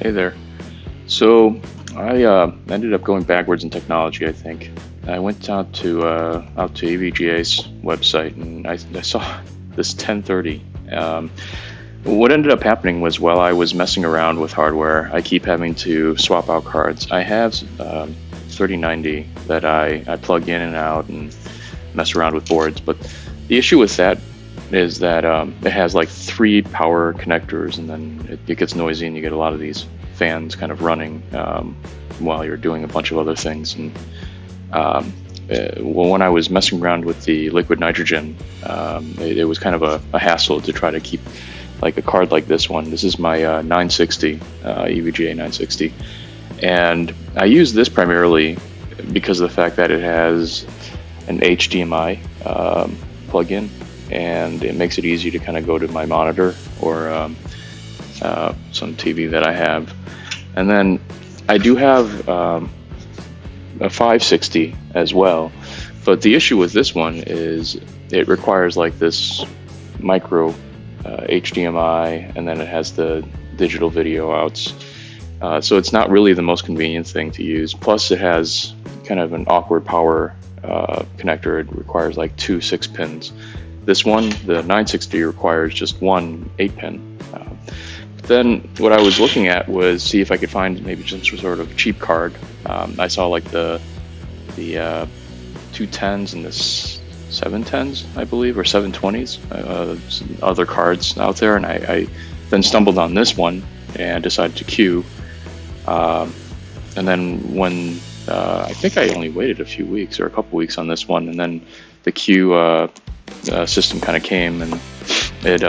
Hey there. So I ended up going backwards in technology, I think. I went out to EVGA's website and I saw this 1030. What ended up happening was while I was messing around with hardware, I keep having to swap out cards. I have 3090 that I plug in and out and mess around with boards, but the issue with that is that it has like 3 power connectors, and then it gets noisy and you get a lot of these fans kind of running while you're doing a bunch of other things. And well, when I was messing around with the liquid nitrogen, it was kind of a hassle to try to keep like a card like this one. This is my 960, EVGA 960, and I use this primarily because of the fact that it has an HDMI plug-in, and it makes it easy to kind of go to my monitor or some TV that I have. And then I do have a 560 as well, but the issue with this one is it requires like this micro HDMI, and then it has the digital video outs. So it's not really the most convenient thing to use. Plus it has kind of an awkward power connector. It requires like 2 6-pins. This one, the 960, requires just one 8-pin. Then what I was looking at was see if I could find maybe some sort of cheap card. I saw like the 210s and the 710s, I believe, or 720s, other cards out there, and I then stumbled on this one and decided to queue. And then when I think I only waited a few weeks or a couple weeks on this one, and then the queue system kind of came and it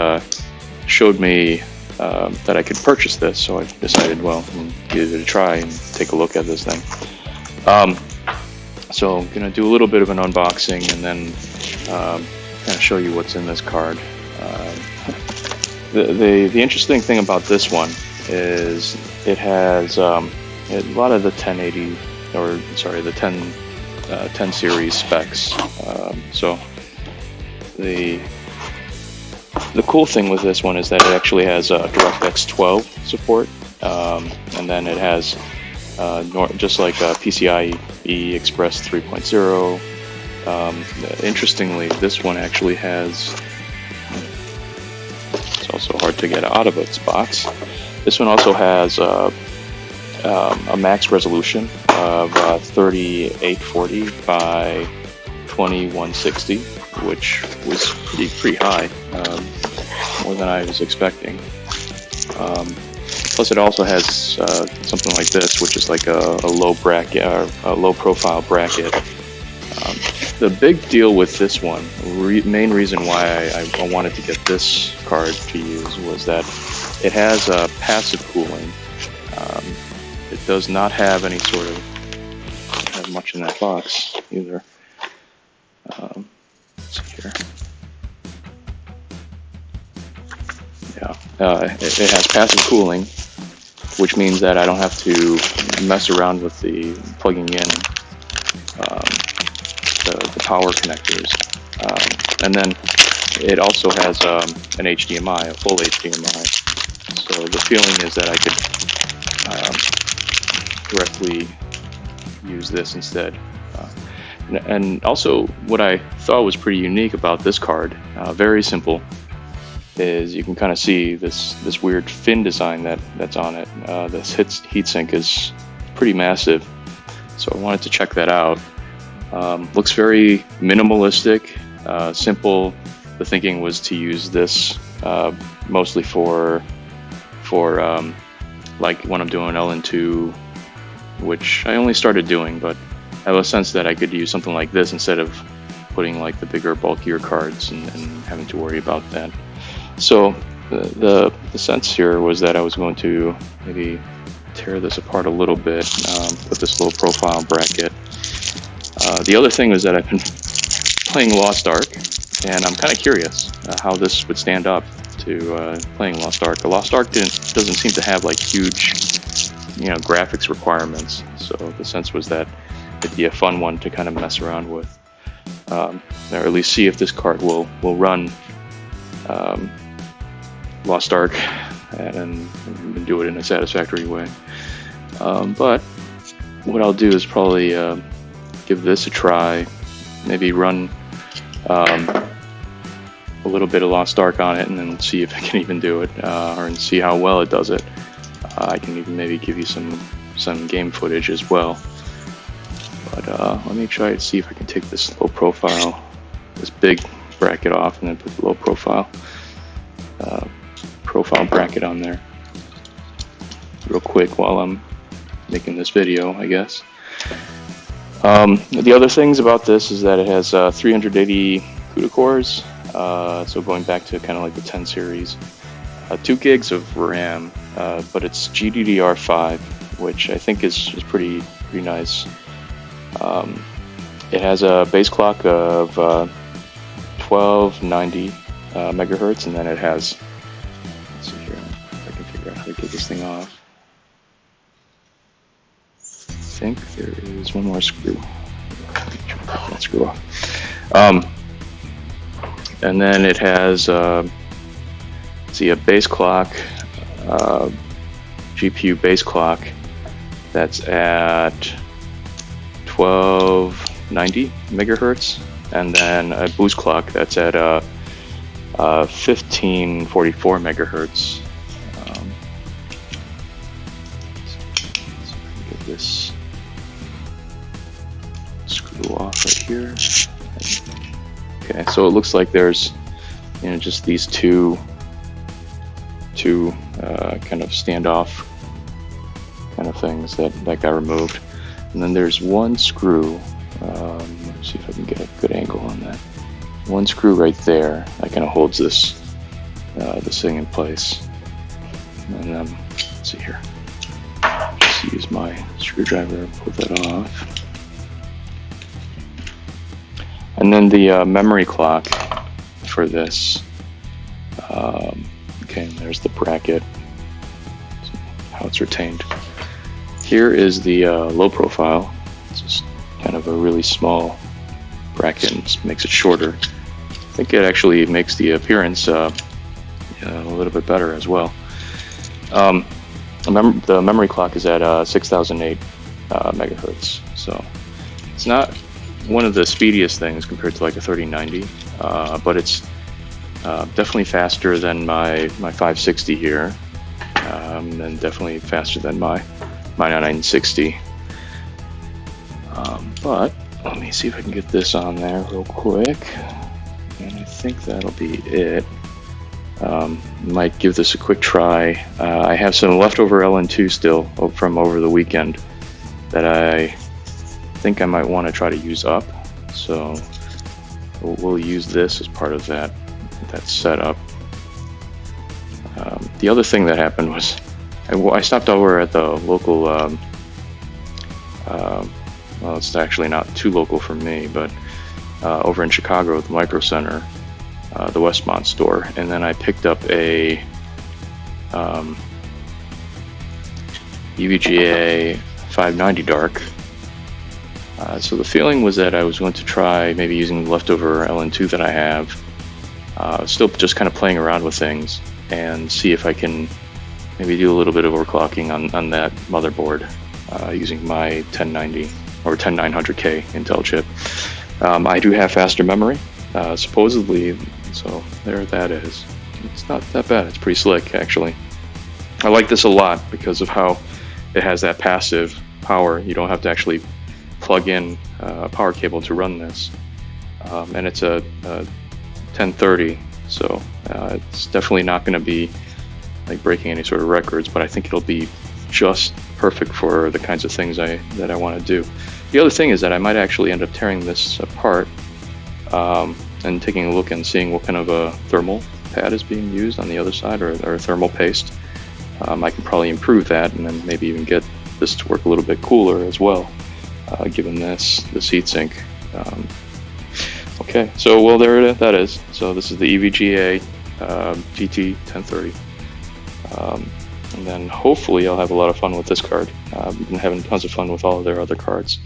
showed me that I could purchase this, so I decided, well, give it a try and take a look at this thing. So I'm going to do a little bit of an unboxing and then kind of show you what's in this card. The interesting thing about this one is it has a lot of the 1080, or sorry, the 10 series specs. So the cool thing with this one is that it actually has DirectX 12 support, and then it has just like PCIe Express 3.0. Interestingly, this one actually has, it's also hard to get out of its box, this one also has a max resolution of 3840 by 2160, which was pretty high, more than I was expecting. Plus, it also has something like this, which is like a low bracket, a low profile bracket. The big deal with this one, main reason why I wanted to get this card to use, was that it has passive cooling. It does not have any sort of, have much in that box either. Let's see here. Yeah, it has passive cooling, which means that I don't have to mess around with the plugging in the power connectors. And then it also has an HDMI, a full HDMI. So the feeling is that I could directly use this instead. And also, what I thought was pretty unique about this card, very simple, is you can kind of see this weird fin design that's on it. This heatsink is pretty massive, so I wanted to check that out. Looks very minimalistic, simple. The thinking was to use this mostly for like when I'm doing LN2, which I only started doing, but I have a sense that I could use something like this instead of putting like the bigger, bulkier cards and having to worry about that. So the sense here was that I was going to maybe tear this apart a little bit, put this low profile bracket. The other thing was that I've been playing Lost Ark, and I'm kind of curious how this would stand up to playing Lost Ark. The Lost Ark doesn't seem to have like huge, graphics requirements. So the sense was that it'd be a fun one to kind of mess around with, or at least see if this card will run Lost Ark and do it in a satisfactory way. But what I'll do is probably give this a try, maybe run a little bit of Lost Ark on it, and then see if I can even do it, or see how well it does it. I can even maybe give you some game footage as well. But let me try to see if I can take this low profile, this big bracket off, and then put the low profile bracket on there real quick while I'm making this video, I guess. The other things about this is that it has 380 CUDA cores, so going back to kind of like the 10 series, 2 gigs of RAM, but it's GDDR5, which I think is pretty nice. It has a base clock of 1290 megahertz, and then it has, let's see here if I can figure out how to get this thing off. I think there is one more screw. Try to get that screw off. And then it has a base clock, GPU base clock that's at 1290 megahertz, and then a boost clock that's at 1544 megahertz. Get this screw off right here. Okay, so it looks like there's, just these two kind of standoff kind of things that got removed, and then there's one screw. Let's see if I can get a good angle on that. One screw right there that kind of holds this thing in place. And let's see here. Just use my screwdriver to pull that off. And then the memory clock for this. Okay, and there's the bracket, how it's retained. Here is the low profile. It's just kind of a really small bracket and just makes it shorter. I think it actually makes the appearance a little bit better as well. The memory clock is at 6008 megahertz, so it's not one of the speediest things compared to like a 3090, but it's definitely faster than my 560 here, and definitely faster than my 960. But let me see if I can get this on there real quick, and I think that'll be it. Might give this a quick try. I have some leftover LN2 still from over the weekend that I think I might want to try to use up, so we'll use this as part of that setup. The other thing that happened was I stopped over at the local, well, it's actually not too local for me, but over in Chicago at the Micro Center, the Westmont store, and then I picked up a EVGA 590 Dark. So the feeling was that I was going to try maybe using the leftover LN2 that I have, still just kind of playing around with things, and see if I can maybe do a little bit of overclocking on that motherboard using my 1090 or 10900K Intel chip. I do have faster memory, supposedly, so there that is. It's not that bad. It's pretty slick, actually. I like this a lot because of how it has that passive power. You don't have to actually plug in a power cable to run this, and it's a 1030, so it's definitely not going to be like breaking any sort of records, but I think it'll be just perfect for the kinds of things that I want to do. The other thing is that I might actually end up tearing this apart and taking a look and seeing what kind of a thermal pad is being used on the other side, or thermal paste. I can probably improve that and then maybe even get this to work a little bit cooler as well, given this heatsink. Okay, so well, there that is. So this is the EVGA GT 1030. And then hopefully I'll have a lot of fun with this card. I've been having tons of fun with all of their other cards.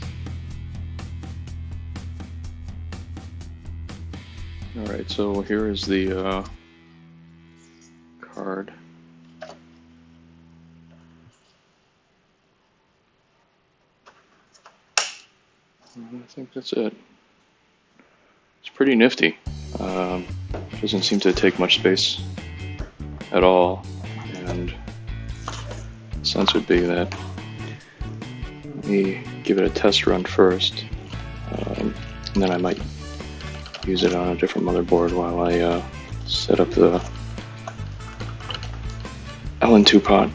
Alright, so here is the card. I think that's it. It's pretty nifty. Doesn't seem to take much space at all, and the sense would be that let me give it a test run first, and then I might use it on a different motherboard while I set up the LN2 pod.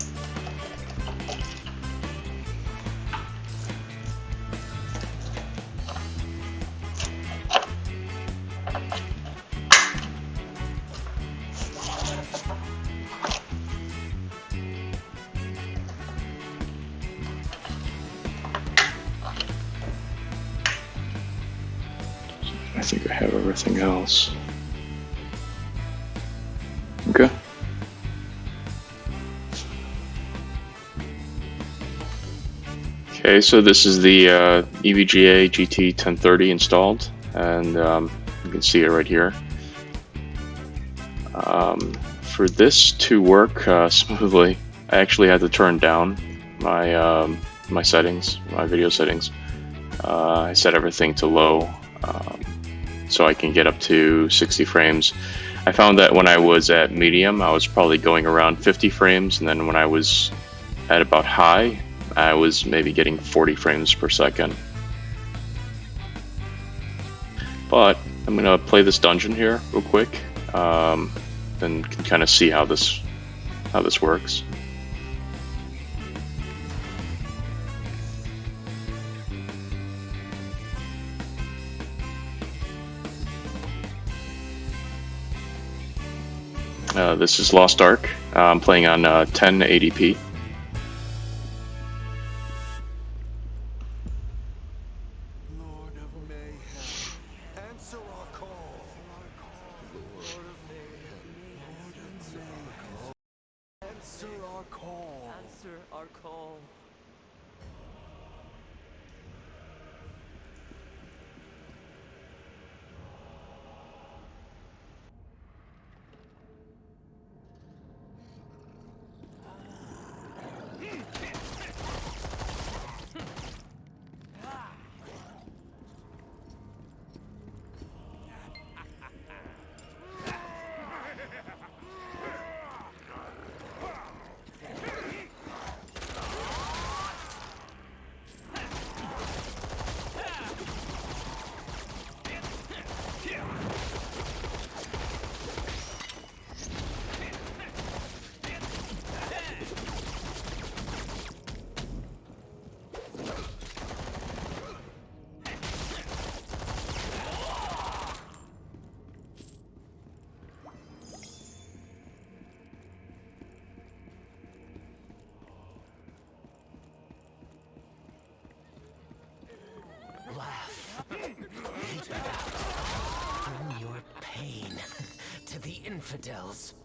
I think I have everything else. Okay. Okay, so this is the EVGA GT 1030 installed, and you can see it right here. For this to work smoothly, I actually had to turn down my my settings, my video settings. I set everything to low, so I can get up to 60 frames. I found that when I was at medium, I was probably going around 50 frames, and then when I was at about high, I was maybe getting 40 frames per second. But I'm gonna play this dungeon here real quick, and can kind of see how this works. This is Lost Ark. I'm playing on 1080p. Lord of Mayhem, answer our call. Lord of Mayhem, answer our call. Answer our call. Laugh. Bring your pain to the infidels.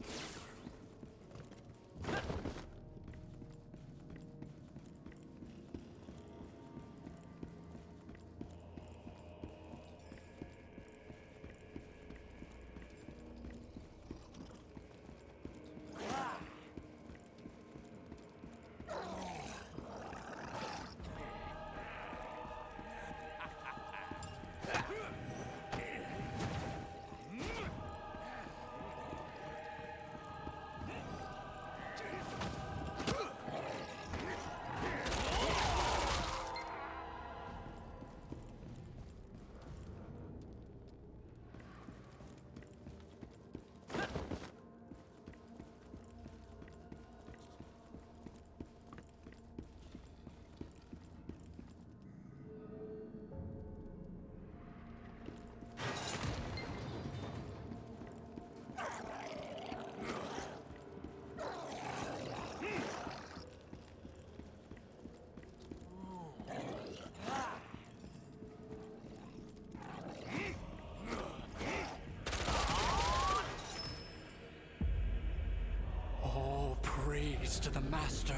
All praise to the Master.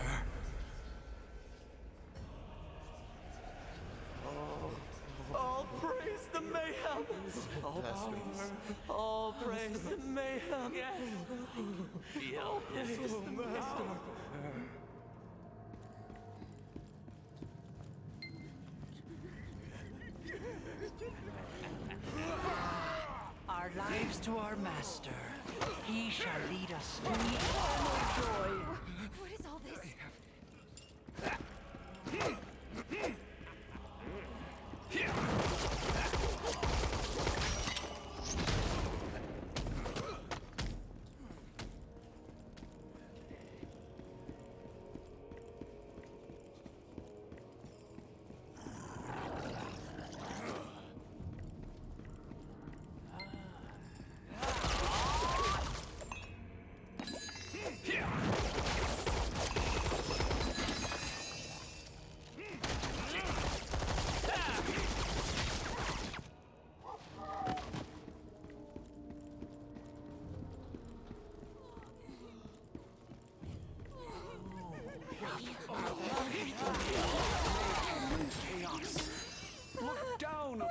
All praise the mayhem. All power. All praise the mayhem. Yes. Feel his power. Lives to our master. He shall lead us to eternal joy. What is all this? Chaos. Look down.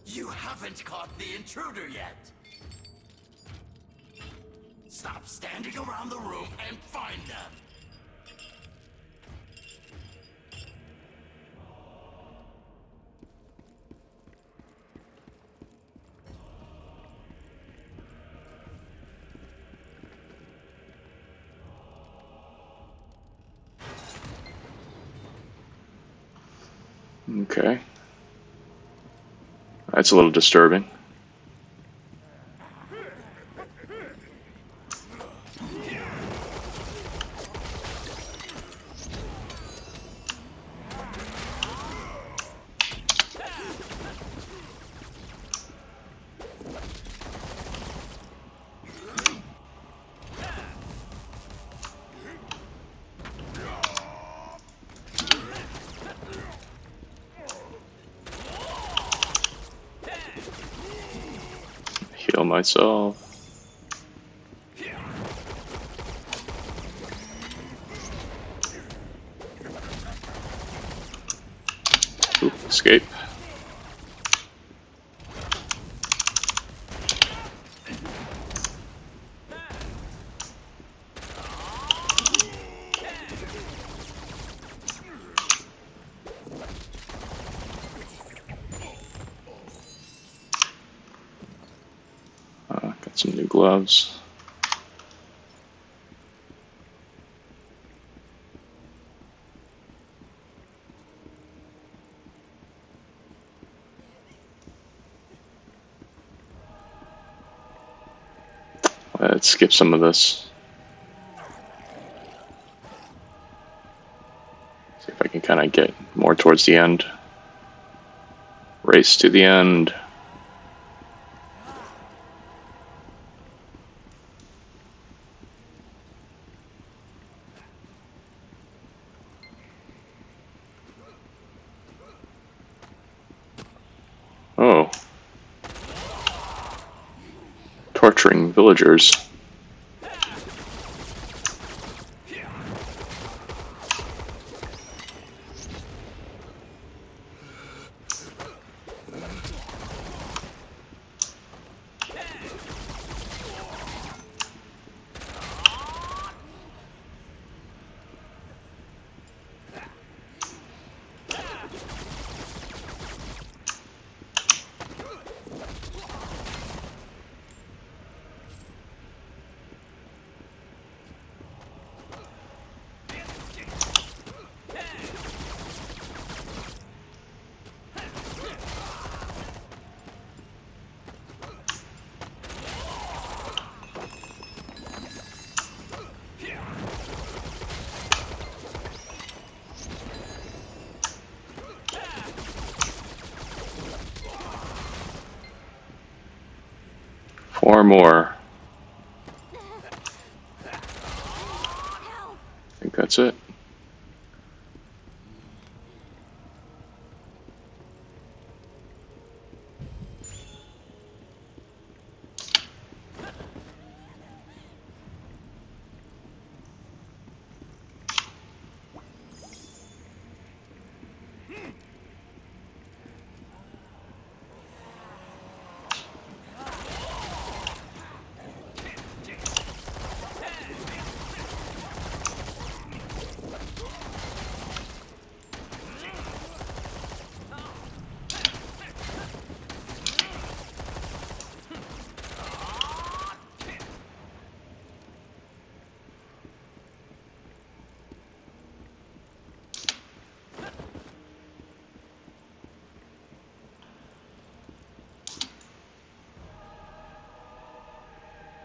You haven't caught the intruder yet. Stop standing around the room and find them. Okay. That's a little disturbing. Heal myself. Oop, escape. Got some new gloves. Let's skip some of this. See if I can kind of get more towards the end. Race to the end. Oh. Torturing villagers. 4 more. I think that's it.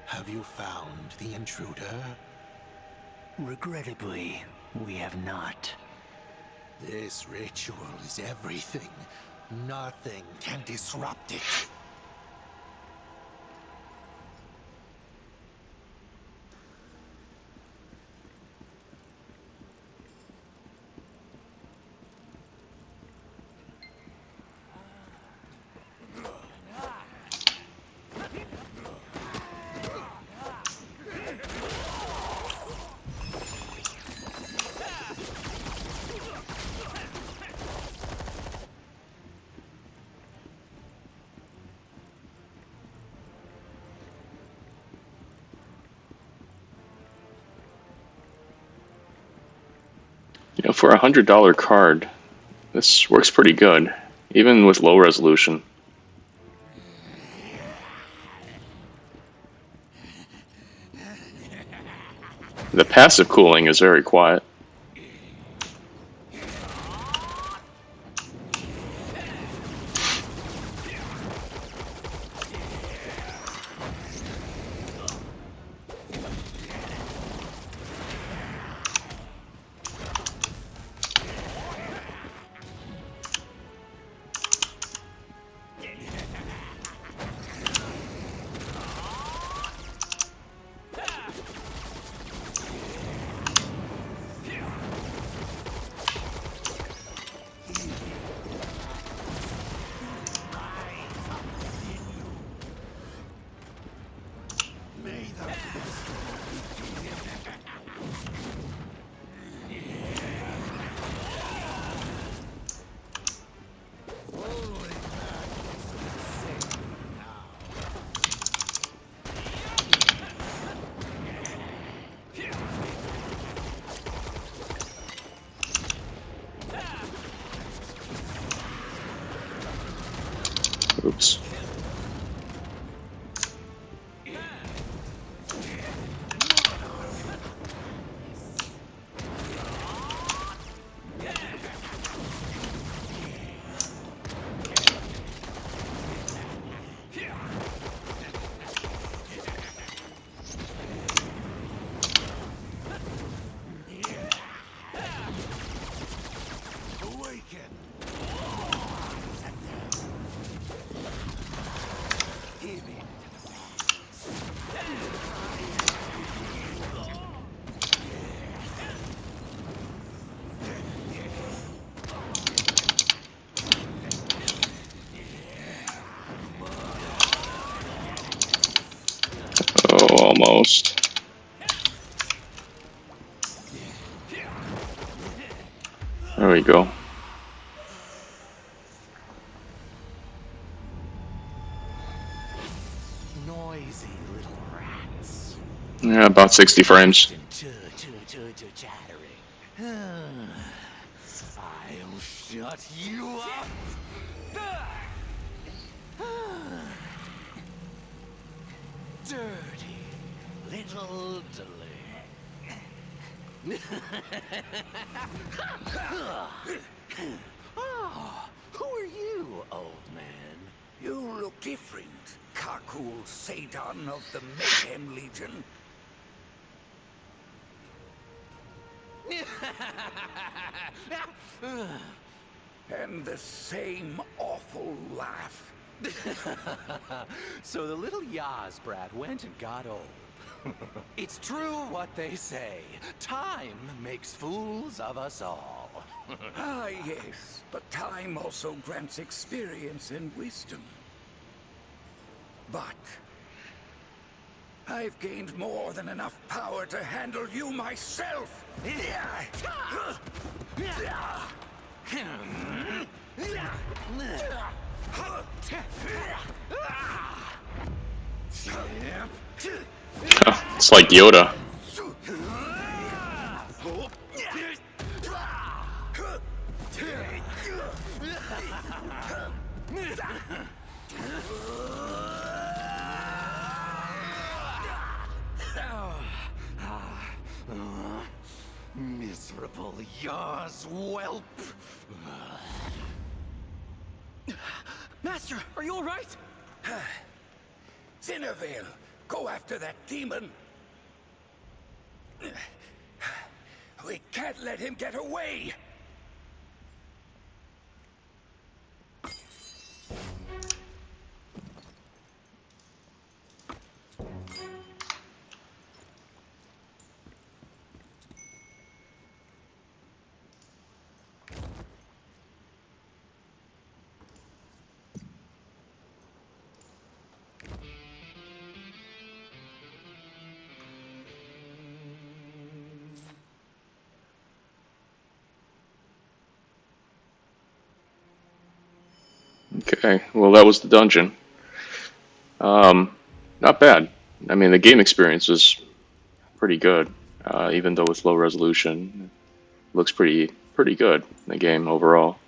Have you found the intruder? Regrettably, we have not. This ritual is everything. Nothing can disrupt it. You know, for $100 card, this works pretty good, even with low resolution. The passive cooling is very quiet. Oops. Oh, almost. There we go. Noisy little rats. Yeah, about 60 frames. Chattering. I'll shut you up. Dirty little Oh, who are you, old man? You look different, Kakul Satan of the Mayhem Legion. And the same awful laugh. So the little Yaz brat went and got old. It's true what they say. Time makes fools of us all. Ah, yes, but time also grants experience and wisdom. But I've gained more than enough power to handle you myself! It's like Yoda. Miserable Yaz whelp. Master, are you all right? Zinnervale, go after that demon! We can't let him get away! Okay, well that was the dungeon. Not bad. I mean, the game experience was pretty good, even though it's low resolution. It looks pretty good, the game overall.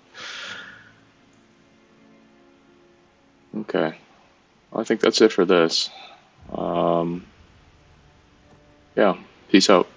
Okay, well, I think that's it for this. Yeah, peace out.